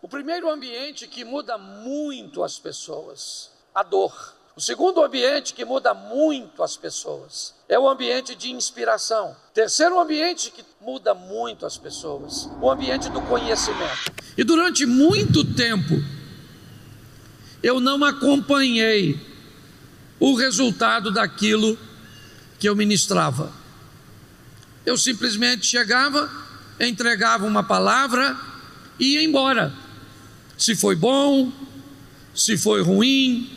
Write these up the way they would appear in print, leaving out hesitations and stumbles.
O primeiro ambiente que muda muito as pessoas, a dor. O segundo ambiente que muda muito as pessoas é o ambiente de inspiração. Terceiro ambiente que muda muito as pessoas, o ambiente do conhecimento. E durante muito tempo, eu não acompanhei o resultado daquilo que eu ministrava. Eu simplesmente chegava, entregava uma palavra e ia embora. Se foi bom, se foi ruim,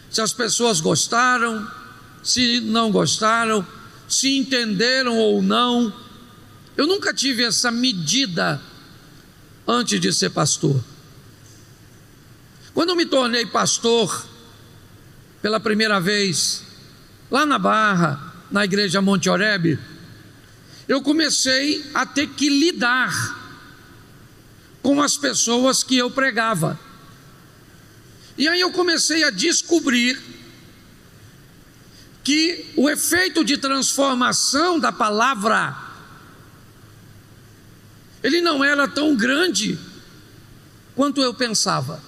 se as pessoas gostaram, se não gostaram, se entenderam ou não. Eu nunca tive essa medida antes de ser pastor. Quando eu me tornei pastor pela primeira vez, lá na Barra, na igreja Monte Oreb, eu comecei a ter que lidar com as pessoas que eu pregava. E aí eu comecei a descobrir que o efeito de transformação da palavra, ele não era tão grande quanto eu pensava.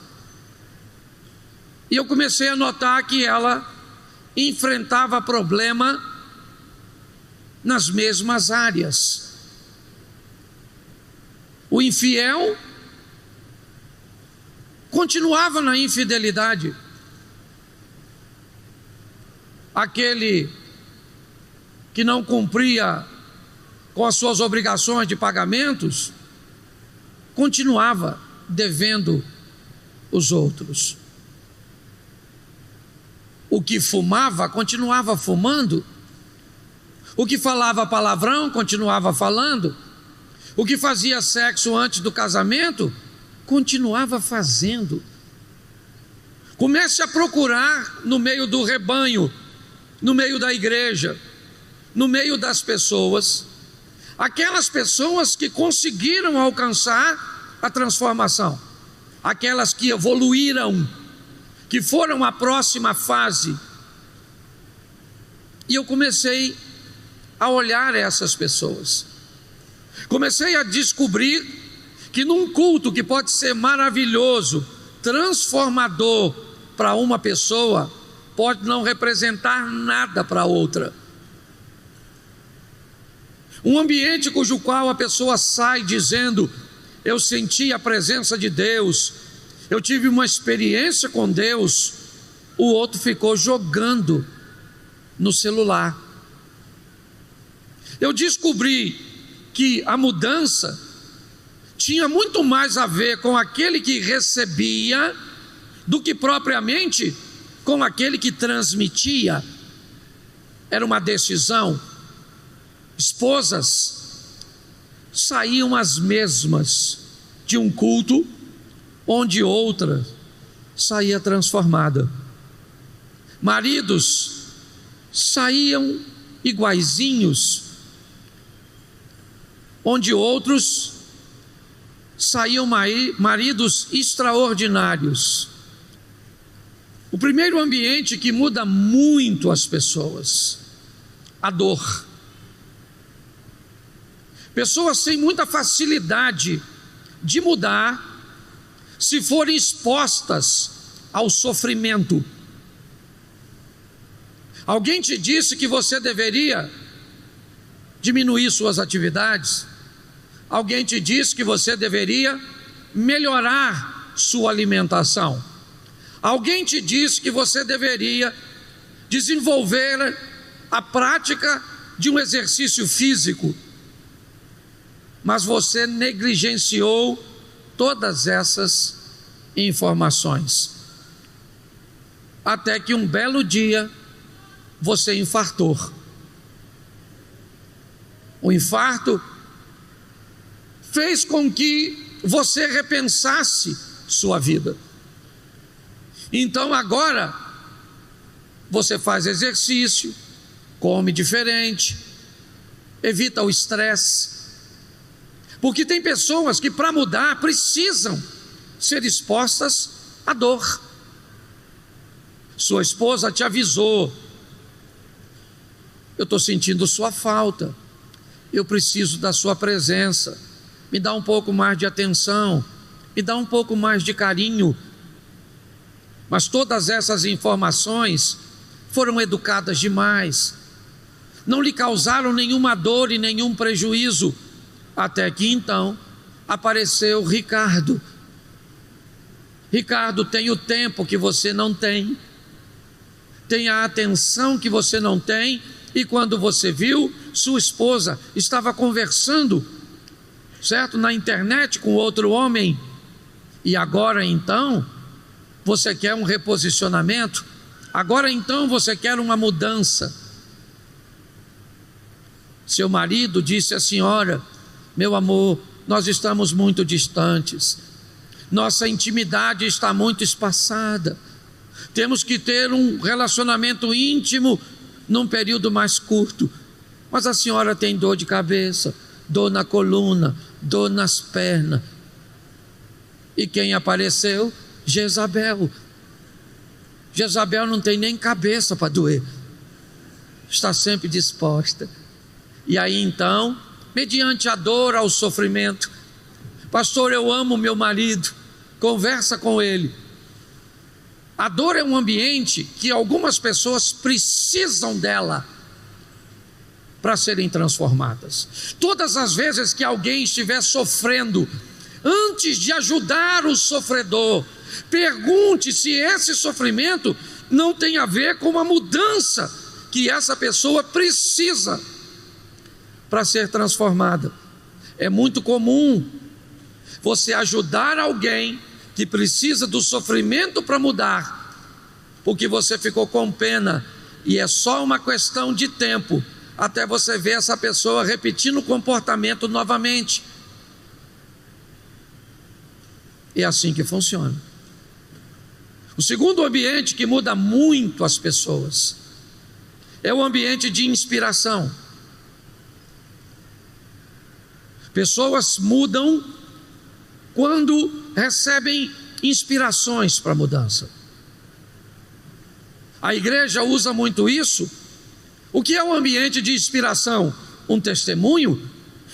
E eu comecei a notar que ela enfrentava problema nas mesmas áreas. O infiel continuava na infidelidade. Aquele que não cumpria com as suas obrigações de pagamentos, continuava devendo os outros. O que fumava, continuava fumando. O que falava palavrão, continuava falando. O que fazia sexo antes do casamento, continuava fazendo. Comece a procurar no meio do rebanho, no meio da igreja, no meio das pessoas, aquelas pessoas que conseguiram alcançar a transformação, aquelas que evoluíram, que foram à próxima fase. E eu comecei a olhar essas pessoas. Comecei a descobrir que num culto que pode ser maravilhoso, transformador para uma pessoa, pode não representar nada para outra. Um ambiente cujo qual a pessoa sai dizendo: eu senti a presença de Deus, eu tive uma experiência com Deus, o outro ficou jogando no celular. Eu descobri que a mudança tinha muito mais a ver com aquele que recebia do que propriamente com aquele que transmitia. Era uma decisão. Esposas saíam as mesmas de um culto onde outra saía transformada. Maridos saíam iguaizinhos onde outros saíam maridos extraordinários. O primeiro ambiente que muda muito as pessoas, a dor. Pessoas têm muita facilidade de mudar se forem expostas ao sofrimento. Alguém te disse que você deveria diminuir suas atividades? Alguém te disse que você deveria melhorar sua alimentação? Alguém te disse que você deveria desenvolver a prática de um exercício físico, mas você negligenciou todas essas informações, até que um belo dia você infartou. O infarto fez com que você repensasse sua vida. Então agora você faz exercício, come diferente, evita o estresse. Porque tem pessoas que para mudar precisam ser expostas à dor. Sua esposa te avisou: eu estou sentindo sua falta, eu preciso da sua presença, me dá um pouco mais de atenção, me dá um pouco mais de carinho. Mas todas essas informações foram educadas demais, não lhe causaram nenhuma dor e nenhum prejuízo, até que então apareceu Ricardo. Ricardo tem o tempo que você não tem, tem a atenção que você não tem, e quando você viu, sua esposa estava conversando, certo, na internet com outro homem, e agora então você quer um reposicionamento, agora então você quer uma mudança. Seu marido disse à senhora: meu amor, nós estamos muito distantes, nossa intimidade está muito espaçada, temos que ter um relacionamento íntimo num período mais curto. Mas a senhora tem dor de cabeça, dor na coluna, dor nas pernas. E quem apareceu? Jezabel. Jezabel não tem nem cabeça para doer, está sempre disposta. E aí então, mediante a dor ao sofrimento: pastor, eu amo meu marido, conversa com ele. A dor é um ambiente que algumas pessoas precisam dela para serem transformadas. Todas as vezes que alguém estiver sofrendo, antes de ajudar o sofredor, pergunte se esse sofrimento não tem a ver com uma mudança que essa pessoa precisa para ser transformada. É muito comum você ajudar alguém que precisa do sofrimento para mudar, porque você ficou com pena, e é só uma questão de tempo até você ver essa pessoa repetindo o comportamento novamente. É assim que funciona. O segundo ambiente que muda muito as pessoas é o ambiente de inspiração. Pessoas mudam quando recebem inspirações para mudança. A igreja usa muito isso. O que é um ambiente de inspiração? Um testemunho.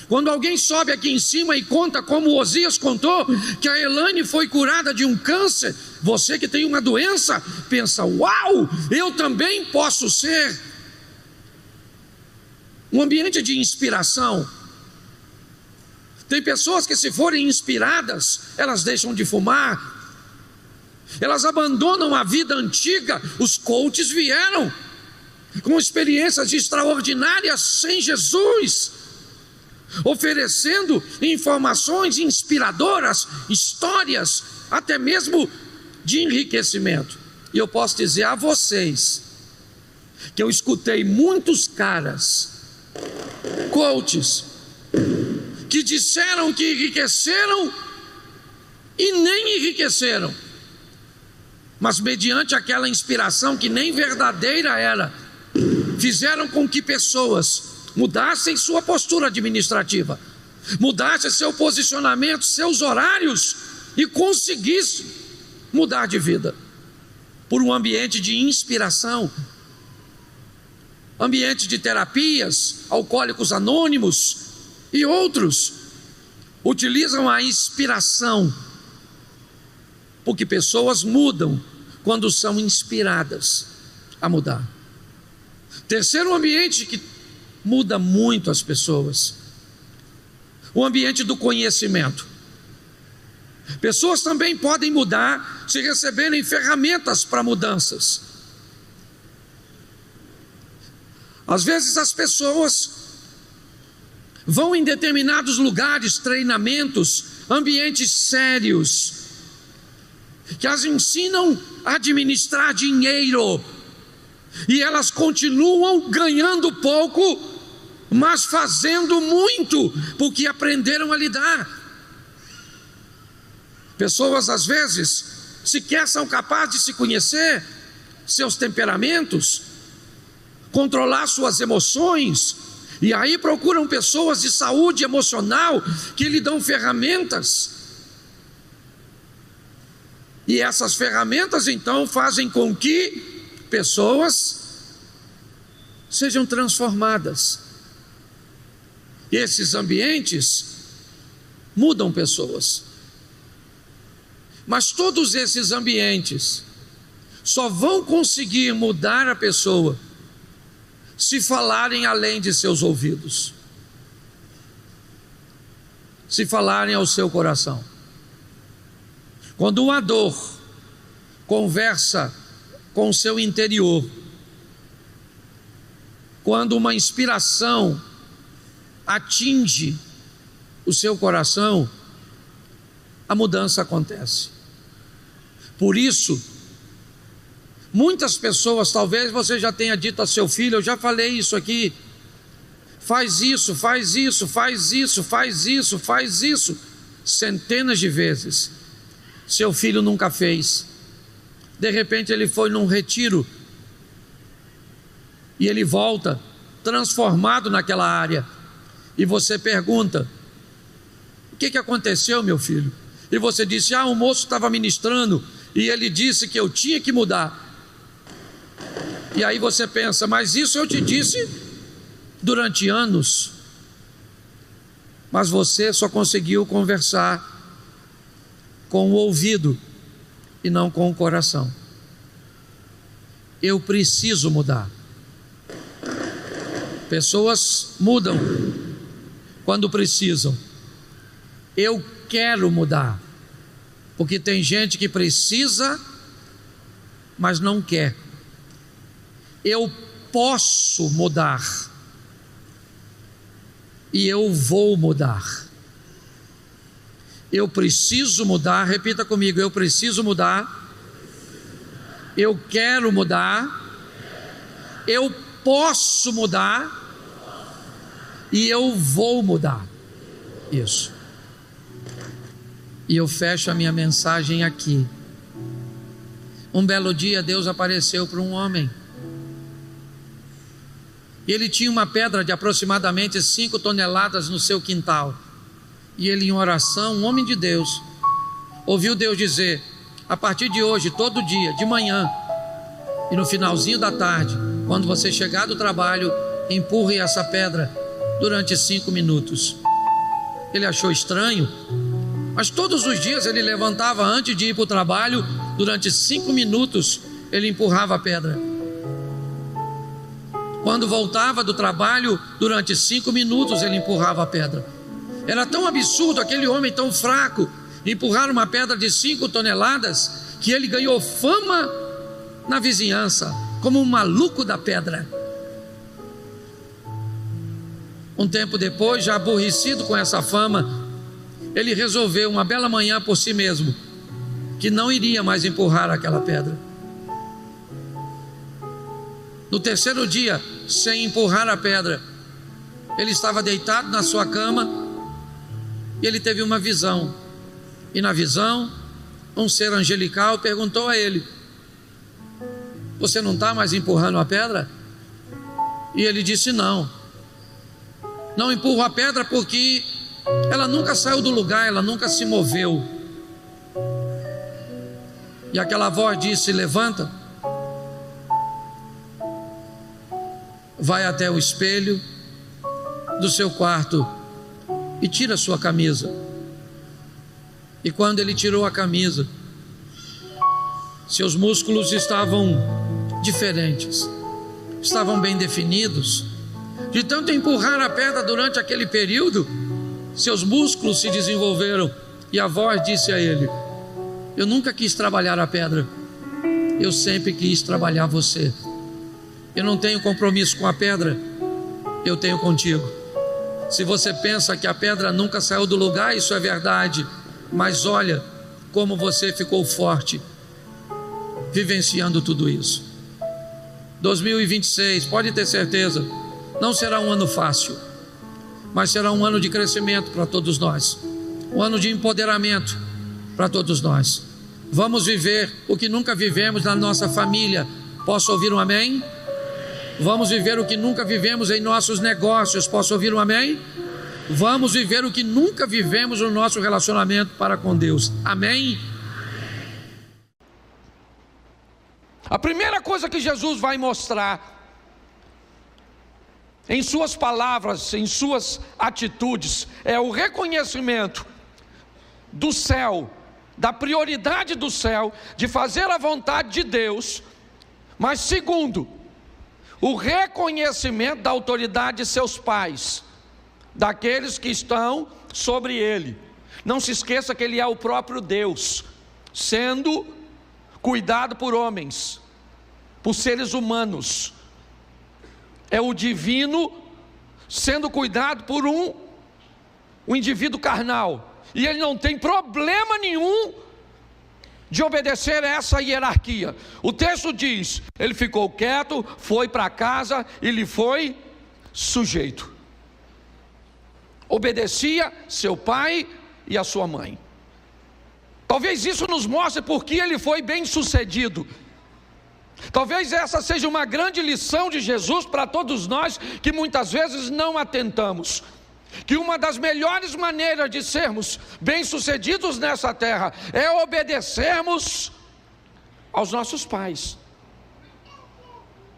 Quando alguém sobe aqui em cima e conta como o Osias contou, que a Elaine foi curada de um câncer, você que tem uma doença, pensa: uau, eu também posso ser. Um ambiente de inspiração. Tem pessoas que, se forem inspiradas, elas deixam de fumar, elas abandonam a vida antiga. Os coaches vieram com experiências extraordinárias sem Jesus, oferecendo informações inspiradoras, histórias, até mesmo de enriquecimento. E eu posso dizer a vocês que eu escutei muitos caras, coaches, que disseram que enriqueceram e nem enriqueceram, mas mediante aquela inspiração que nem verdadeira era, fizeram com que pessoas mudassem sua postura administrativa, mudassem seu posicionamento, seus horários, e conseguissem mudar de vida por um ambiente de inspiração. Ambiente de terapias, Alcoólicos Anônimos e outros utilizam a inspiração, porque pessoas mudam quando são inspiradas a mudar. Terceiro ambiente que muda muito as pessoas: o ambiente do conhecimento. Pessoas também podem mudar se receberem ferramentas para mudanças. Às vezes as pessoas vão em determinados lugares, treinamentos, ambientes sérios, que as ensinam a administrar dinheiro, e elas continuam ganhando pouco, mas fazendo muito, porque aprenderam a lidar. Pessoas às vezes sequer são capazes de se conhecer, seus temperamentos, controlar suas emoções, e aí procuram pessoas de saúde emocional que lhe dão ferramentas. E essas ferramentas então fazem com que pessoas sejam transformadas. E esses ambientes mudam pessoas. Mas todos esses ambientes só vão conseguir mudar a pessoa se falarem além de seus ouvidos, se falarem ao seu coração. Quando uma dor conversa com o seu interior, quando uma inspiração atinge o seu coração, a mudança acontece. Por isso, muitas pessoas, talvez você já tenha dito a seu filho, eu já falei isso aqui, faz isso, faz isso, faz isso, faz isso, faz isso, centenas de vezes. Seu filho nunca fez. De repente ele foi num retiro e ele volta transformado naquela área, e você pergunta: o que aconteceu, meu filho? E você disse: o moço estava ministrando e ele disse que eu tinha que mudar. E aí você pensa: mas isso eu te disse durante anos. Mas você só conseguiu conversar com o ouvido e não com o coração. Eu preciso mudar. Pessoas mudam quando precisam. Eu quero mudar, porque tem gente que precisa, mas não quer. Eu posso mudar, e eu vou mudar. Eu preciso mudar, repita comigo: eu preciso mudar, eu quero mudar, eu posso mudar, e eu vou mudar. Isso. E eu fecho a minha mensagem aqui. Um belo dia Deus apareceu para um homem. Ele tinha uma pedra de aproximadamente 5 toneladas no seu quintal. E ele, em oração, um homem de Deus, ouviu Deus dizer: a partir de hoje, todo dia, de manhã e no finalzinho da tarde, quando você chegar do trabalho, empurre essa pedra durante 5 minutos. Ele achou estranho, mas todos os dias ele levantava antes de ir para o trabalho, durante 5 minutos ele empurrava a pedra. Quando voltava do trabalho, durante 5 minutos ele empurrava a pedra. Era tão absurdo, aquele homem tão fraco, empurrar uma pedra de 5 toneladas, que ele ganhou fama na vizinhança, como um maluco da pedra. Um tempo depois, já aborrecido com essa fama, ele resolveu uma bela manhã por si mesmo, que não iria mais empurrar aquela pedra. No terceiro dia, sem empurrar a pedra, ele estava deitado na sua cama e ele teve uma visão. E na visão, um ser angelical perguntou a ele: você não está mais empurrando a pedra? E ele disse: não empurro a pedra porque ela nunca saiu do lugar, ela nunca se moveu. E aquela voz disse: levanta, vai até o espelho do seu quarto e tira a sua camisa. E quando ele tirou a camisa, seus músculos estavam diferentes, estavam bem definidos. De tanto empurrar a pedra durante aquele período, seus músculos se desenvolveram. E a voz disse a ele: eu nunca quis trabalhar a pedra, eu sempre quis trabalhar você. Eu não tenho compromisso com a pedra, eu tenho contigo. Se você pensa que a pedra nunca saiu do lugar, isso é verdade, mas olha como você ficou forte vivenciando tudo isso. 2026, pode ter certeza, não será um ano fácil, mas será um ano de crescimento para todos nós, um ano de empoderamento para todos nós. Vamos viver o que nunca vivemos na nossa família. Posso ouvir um amém? Vamos viver o que nunca vivemos em nossos negócios. Posso ouvir um amém? Vamos viver o que nunca vivemos no nosso relacionamento para com Deus. Amém? A primeira coisa que Jesus vai mostrar em suas palavras, em suas atitudes, é o reconhecimento do céu da prioridade do céu, de fazer a vontade de Deus, mas segundo, o reconhecimento da autoridade de seus pais, daqueles que estão sobre ele. Não se esqueça que ele é o próprio Deus, sendo cuidado por homens, por seres humanos. É o divino sendo cuidado por um indivíduo carnal, e ele não tem problema nenhum de obedecer a essa hierarquia. O texto diz, ele ficou quieto, foi para casa e lhe foi sujeito. Obedecia seu pai e a sua mãe. Talvez isso nos mostre porque ele foi bem sucedido. Talvez essa seja uma grande lição de Jesus para todos nós que muitas vezes não atentamos. Que uma das melhores maneiras de sermos bem-sucedidos nessa terra é obedecermos aos nossos pais.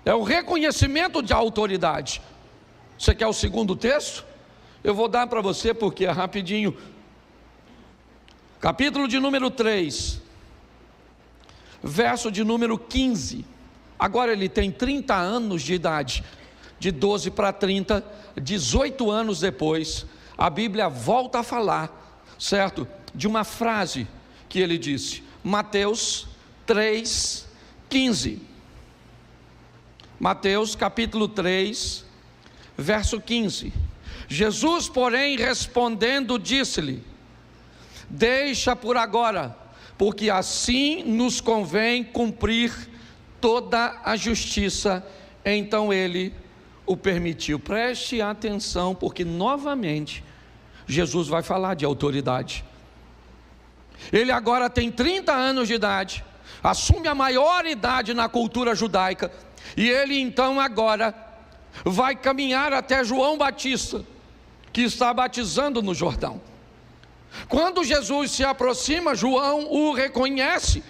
É o reconhecimento de autoridade. Você quer o segundo texto? Eu vou dar para você porque é rapidinho. Capítulo de número 3, verso de número 15. Agora ele tem 30 anos de idade. De 12 para 30, 18 anos depois, a Bíblia volta a falar, certo? De uma frase que ele disse. Mateus 3, 15. Mateus capítulo 3, verso 15. Jesus, porém, respondendo, disse-lhe: deixa por agora, porque assim nos convém cumprir toda a justiça. Então ele o permitiu. Preste atenção, porque novamente Jesus vai falar de autoridade. Ele agora tem 30 anos de idade, assume a maior idade na cultura judaica, e ele então agora vai caminhar até João Batista, que está batizando no Jordão. Quando Jesus se aproxima, João o reconhece.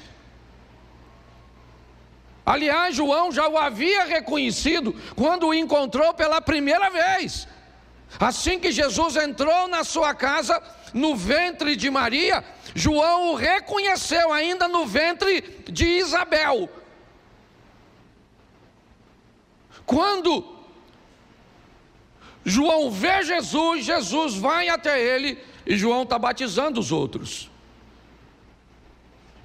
Aliás, João já o havia reconhecido quando o encontrou pela primeira vez. Assim que Jesus entrou na sua casa, no ventre de Maria, João o reconheceu ainda no ventre de Isabel. Quando João vê Jesus, Jesus vai até ele e João está batizando os outros.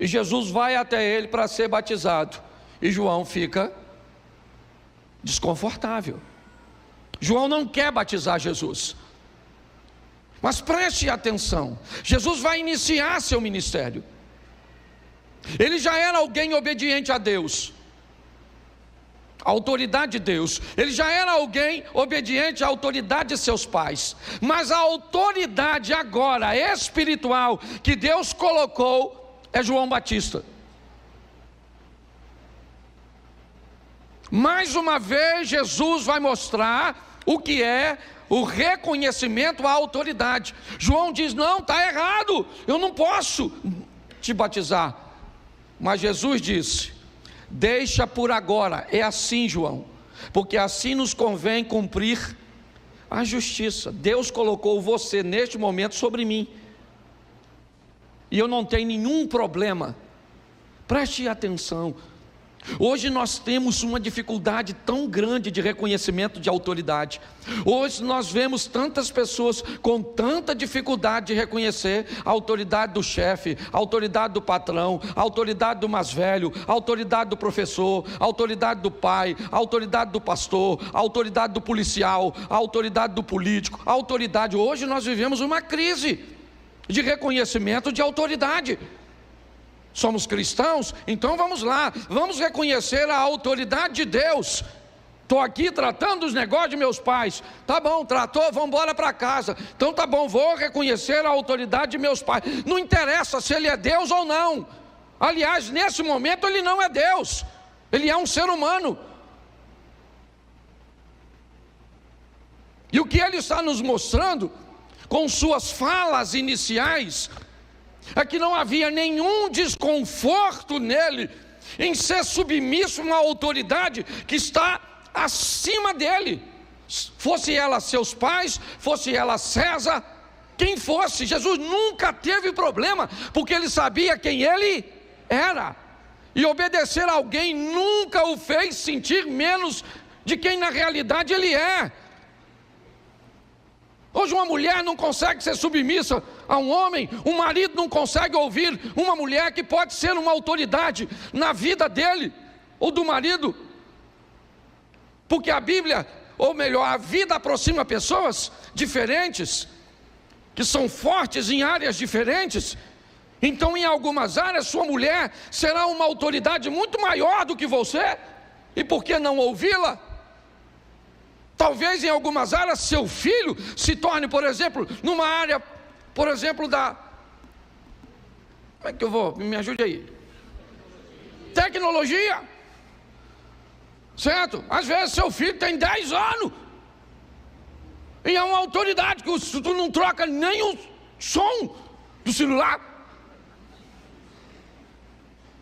E Jesus vai até ele para ser batizado. E João fica desconfortável. João não quer batizar Jesus. Mas preste atenção, Jesus vai iniciar seu ministério. Ele já era alguém obediente a Deus, a autoridade de Deus. Ele já era alguém obediente à autoridade de seus pais. Mas a autoridade agora espiritual que Deus colocou é João Batista. Mais uma vez Jesus vai mostrar o que é o reconhecimento à autoridade. João diz: não, está errado, eu não posso te batizar. Mas Jesus disse: deixa por agora, é assim, João, porque assim nos convém cumprir a justiça. Deus colocou você neste momento sobre mim, e eu não tenho nenhum problema. Preste atenção. Hoje nós temos uma dificuldade tão grande de reconhecimento de autoridade. Hoje nós vemos tantas pessoas com tanta dificuldade de reconhecer a autoridade do chefe, a autoridade do patrão, a autoridade do mais velho, a autoridade do professor, a autoridade do pai, a autoridade do pastor, a autoridade do policial, a autoridade do político, a autoridade. Hoje nós vivemos uma crise de reconhecimento de autoridade. Somos cristãos, então vamos lá, vamos reconhecer a autoridade de Deus. Estou aqui tratando os negócios de meus pais. Tá bom, tratou, vamos embora para casa. Então tá bom, vou reconhecer a autoridade de meus pais. Não interessa se ele é Deus ou não. Aliás, nesse momento ele não é Deus, ele é um ser humano. E o que ele está nos mostrando com suas falas iniciais é que não havia nenhum desconforto nele em ser submisso a uma autoridade que está acima dele, fosse ela seus pais, fosse ela César, quem fosse. Jesus nunca teve problema, porque ele sabia quem ele era. E obedecer a alguém nunca o fez sentir menos de quem na realidade ele é. Hoje uma mulher não consegue ser submissa a um homem, um marido não consegue ouvir uma mulher que pode ser uma autoridade na vida dele ou do marido. Porque a Bíblia, ou melhor, a vida aproxima pessoas diferentes, que são fortes em áreas diferentes. Então, em algumas áreas, sua mulher será uma autoridade muito maior do que você, e por que não ouvi-la? Talvez em algumas áreas seu filho se torne, por exemplo, numa área, por exemplo, da... Como é que eu vou? Me ajude aí. Tecnologia. Certo? Às vezes seu filho tem 10 anos e é uma autoridade que tu não troca nem o som do celular.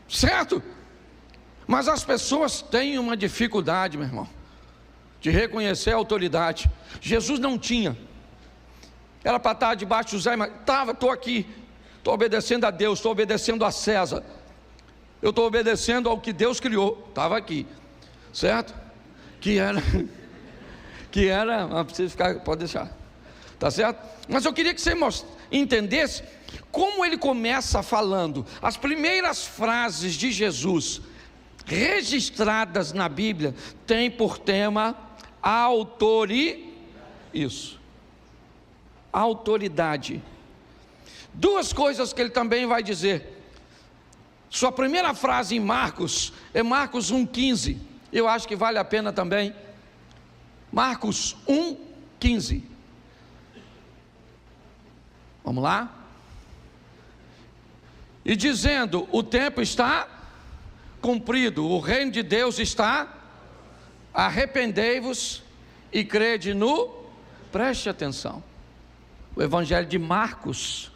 Certo? Mas as pessoas têm uma dificuldade, meu irmão, de reconhecer a autoridade. Jesus não tinha. Era para estar debaixo de José, mas estou aqui, estou obedecendo a Deus, estou obedecendo a César, eu estou obedecendo ao que Deus criou. Estava aqui, certo? Que era, não precisa ficar, pode deixar, tá certo? Mas eu queria que você entendesse como ele começa falando. As primeiras frases de Jesus registradas na Bíblia têm por tema autoridade. Duas coisas que ele também vai dizer. Sua primeira frase em Marcos é Marcos 1,15. Eu acho que vale a pena também. Marcos 1,15. Vamos lá? E dizendo: o tempo está cumprido, o reino de Deus está, arrependei-vos e crede no... Preste atenção, o evangelho de Marcos,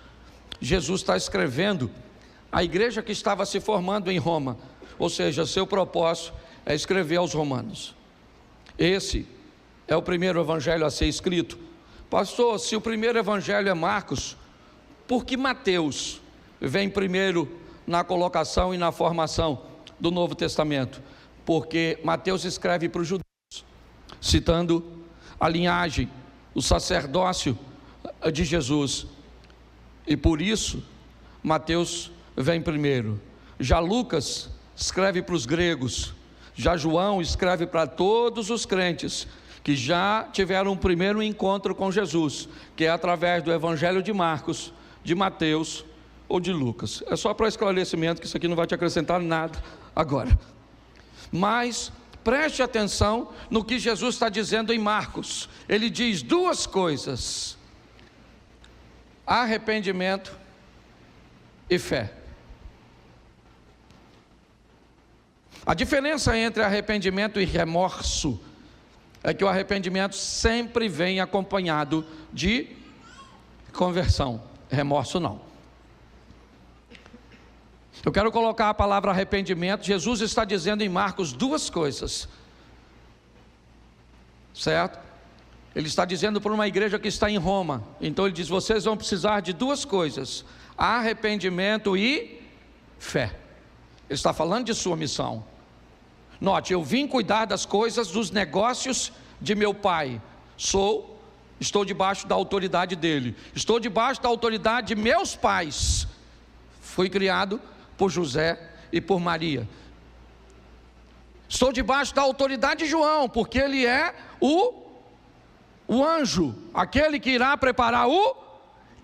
Jesus está escrevendo a igreja que estava se formando em Roma, ou seja, seu propósito é escrever aos romanos. Esse é o primeiro evangelho a ser escrito. Pastor, se o primeiro evangelho é Marcos, por que Mateus vem primeiro na colocação e na formação do Novo Testamento? Porque Mateus escreve para os judeus, citando a linhagem, o sacerdócio de Jesus, e por isso Mateus vem primeiro. Já Lucas escreve para os gregos, já João escreve para todos os crentes que já tiveram um primeiro encontro com Jesus, que é através do evangelho de Marcos, de Mateus ou de Lucas. É só para esclarecimento, que isso aqui não vai te acrescentar nada agora. Mas preste atenção no que Jesus está dizendo em Marcos. Ele diz duas coisas: arrependimento e fé. A diferença entre arrependimento e remorso é que o arrependimento sempre vem acompanhado de conversão, remorso não. Eu quero colocar a palavra arrependimento. Jesus está dizendo em Marcos duas coisas, certo? Ele está dizendo para uma igreja que está em Roma. Então ele diz: vocês vão precisar de duas coisas: arrependimento e fé. Ele está falando de sua missão. Note, eu vim cuidar das coisas, dos negócios de meu pai. Estou debaixo da autoridade dele. Estou debaixo da autoridade de meus pais. Fui criado por José e por Maria. Estou debaixo da autoridade de João, porque ele é o anjo, aquele que irá preparar o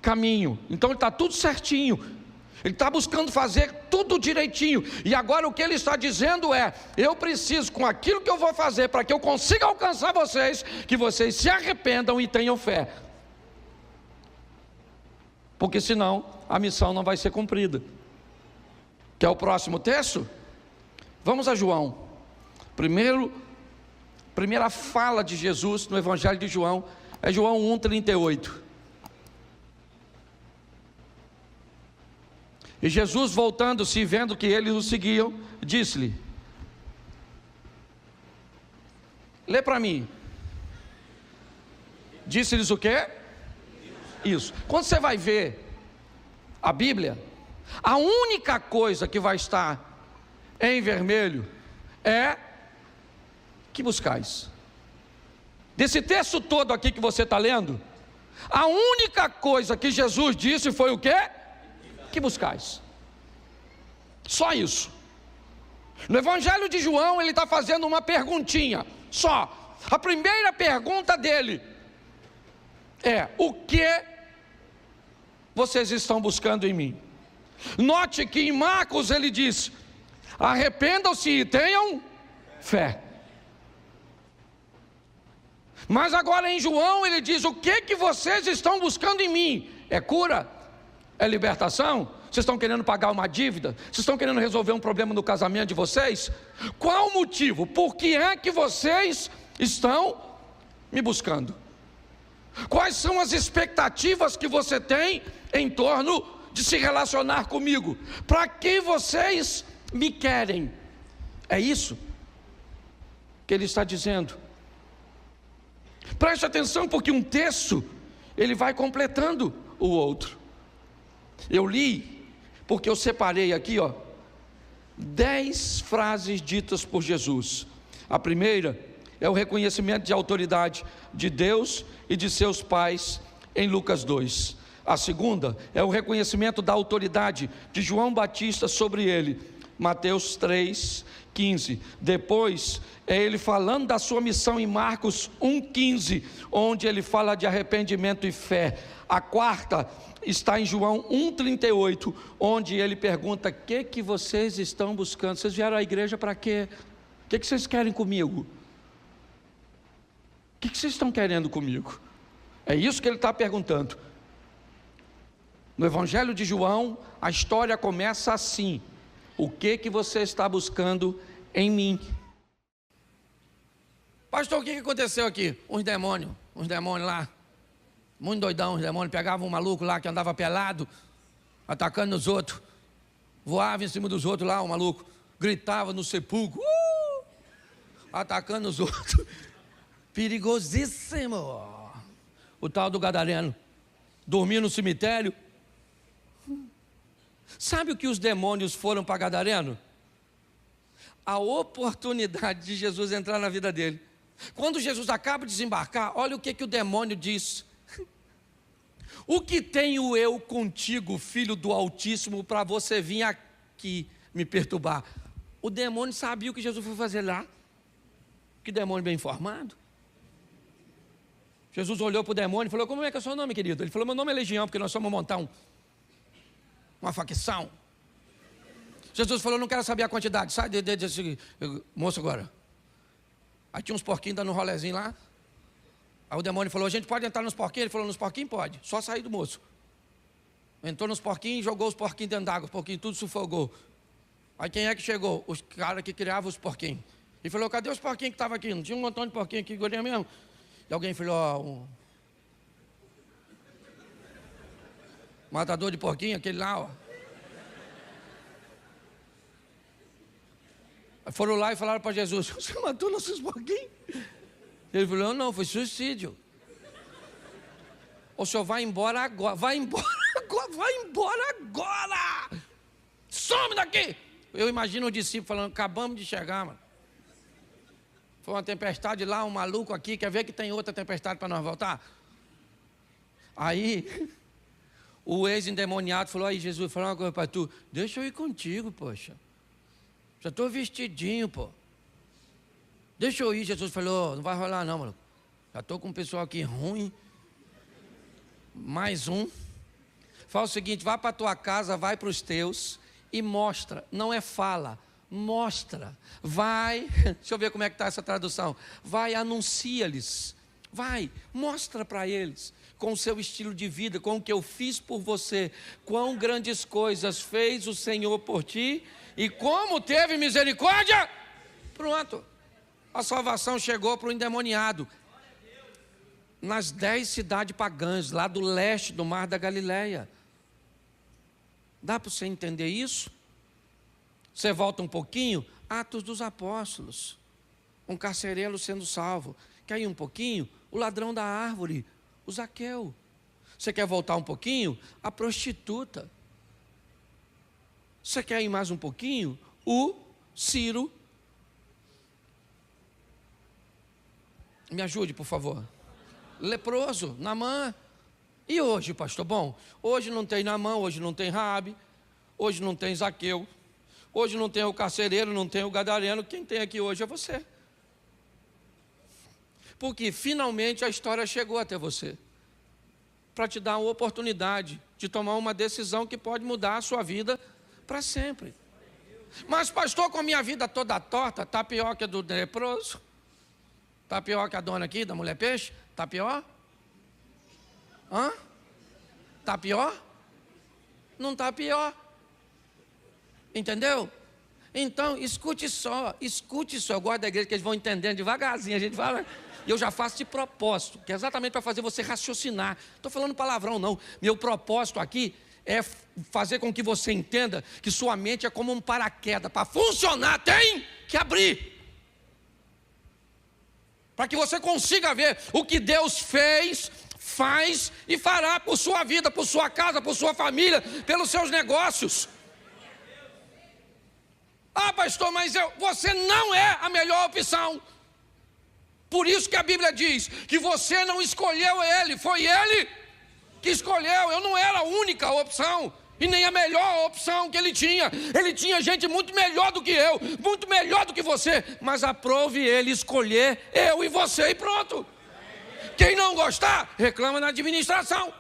caminho. Então ele está tudo certinho. Ele está buscando fazer tudo direitinho. E agora o que ele está dizendo é: eu preciso, com aquilo que eu vou fazer, para que eu consiga alcançar vocês, que vocês se arrependam e tenham fé. Porque senão a missão não vai ser cumprida. Quer o próximo texto? Vamos a João. Primeira fala de Jesus no evangelho de João é João 1,38. E Jesus, voltando-se e vendo que eles o seguiam, disse-lhe: lê para mim. Disse-lhes o quê? isso. Quando você vai ver a Bíblia, a única coisa que vai estar em vermelho é que buscais. Desse texto todo aqui que você está lendo, a única coisa que Jesus disse foi o quê? Que buscais. Só isso. No Evangelho de João ele está fazendo uma perguntinha, só. A primeira pergunta dele é: o que vocês estão buscando em mim? Note que em Marcos ele diz: arrependam-se e tenham fé. Mas agora em João ele diz: o que vocês estão buscando em mim? É cura? É libertação? Vocês estão querendo pagar uma dívida? Vocês estão querendo resolver um problema no casamento de vocês? Qual o motivo? Por que é que vocês estão me buscando? Quais são as expectativas que você tem em torno de se relacionar comigo? Para que vocês me querem? É isso que ele está dizendo. Preste atenção, porque um texto ele vai completando o outro. Eu li, porque eu separei aqui 10 frases ditas por Jesus. A primeira é o reconhecimento de autoridade de Deus e de seus pais em Lucas 2. A segunda é o reconhecimento da autoridade de João Batista sobre ele, Mateus 3:15. Depois é ele falando da sua missão em Marcos 1:15, onde ele fala de arrependimento e fé. A quarta está em João 1:38, onde ele pergunta: o que vocês estão buscando? Vocês vieram à igreja para quê? O que vocês querem comigo? O que vocês estão querendo comigo? É isso que ele está perguntando. No Evangelho de João, a história começa assim: o que você está buscando em mim? Pastor, o que aconteceu aqui? Uns demônios lá, muito doidão, os demônios pegavam um maluco lá que andava pelado, atacando os outros, voava em cima dos outros lá, o maluco, gritava no sepulcro, atacando os outros, perigosíssimo. O tal do gadareno, dormia no cemitério. Sabe o que os demônios foram para gadareno? A oportunidade de Jesus entrar na vida dele. Quando Jesus acaba de desembarcar, olha o que o demônio diz: o que tenho eu contigo, filho do Altíssimo, para você vir aqui me perturbar? O demônio sabia o que Jesus foi fazer lá. Que demônio bem informado. Jesus olhou para o demônio e falou: como é que é o seu nome, querido? Ele falou: meu nome é Legião, porque nós somos montar uma facção. Jesus falou: não quero saber a quantidade, sai desse moço agora. Aí tinha uns porquinhos dando um rolezinho lá. Aí o demônio falou: a gente pode entrar nos porquinhos? Ele falou: nos porquinhos pode, só sair do moço. Entrou nos porquinhos, jogou os porquinhos dentro d'água, os porquinhos tudo sufocou. Aí quem é que chegou? Os caras que criavam os porquinhos. Ele falou: cadê os porquinhos que estavam aqui? Não tinha um montão de porquinhos aqui, golinha mesmo? E alguém falou: matador de porquinho, aquele lá, Foram lá e falaram para Jesus: você matou nossos porquinhos? Ele falou: não, foi suicídio. O senhor vai embora agora, vai embora agora, some daqui. Eu imagino o discípulo falando: acabamos de chegar, mano. Foi uma tempestade lá, um maluco aqui, quer ver que tem outra tempestade para nós voltar? Aí o ex-endemoniado falou: aí Jesus, falou uma coisa para tu, deixa eu ir contigo, poxa. Já estou vestidinho, pô. Deixa eu ir. Jesus falou: não vai rolar não, mano. Já estou com um pessoal aqui ruim. Mais um. Fala o seguinte: vai para a tua casa, vai para os teus e mostra. Não é fala, mostra. Vai, deixa eu ver como é que está essa tradução. Vai, anuncia-lhes. Vai, mostra para eles, com o seu estilo de vida, com o que eu fiz por você, quão grandes coisas fez o Senhor por ti e como teve misericórdia. Pronto, a salvação chegou para o endemoniado. Nas 10 cidades pagãs, lá do leste do mar da Galileia. Dá para você entender isso? Você volta um pouquinho, Atos dos Apóstolos, um carcereiro sendo salvo. Quer ir um pouquinho? O ladrão da árvore, o Zaqueu. Você quer voltar um pouquinho? A prostituta. Você quer ir mais um pouquinho? O Ciro. Me ajude, por favor. Leproso, Naamã. E hoje, pastor? Bom, hoje não tem Naamã, hoje não tem Raabe, hoje não tem Zaqueu, hoje não tem o carcereiro, não tem o gadareno. Quem tem aqui hoje é você. Porque finalmente a história chegou até você, para te dar uma oportunidade de tomar uma decisão que pode mudar a sua vida para sempre. Mas pastor, com a minha vida toda torta, está pior que a do leproso? Está pior que a dona aqui, da mulher peixe? Está pior? Hã? Está pior? Não está pior. Entendeu? Então, escute só. Eu gosto da igreja que eles vão entendendo devagarzinho. A gente fala, e eu já faço de propósito, que é exatamente para fazer você raciocinar. Não estou falando palavrão, não. Meu propósito aqui é fazer com que você entenda que sua mente é como um paraquedas. Para funcionar, tem que abrir. Para que você consiga ver o que Deus fez, faz e fará por sua vida, por sua casa, por sua família, pelos seus negócios. Ah, pastor, mas você não é a melhor opção. Por isso que a Bíblia diz que você não escolheu ele, foi ele que escolheu. Eu não era a única opção e nem a melhor opção que ele tinha. Ele tinha gente muito melhor do que eu, muito melhor do que você, mas aprove ele escolher eu e você e pronto. Quem não gostar, reclama na administração.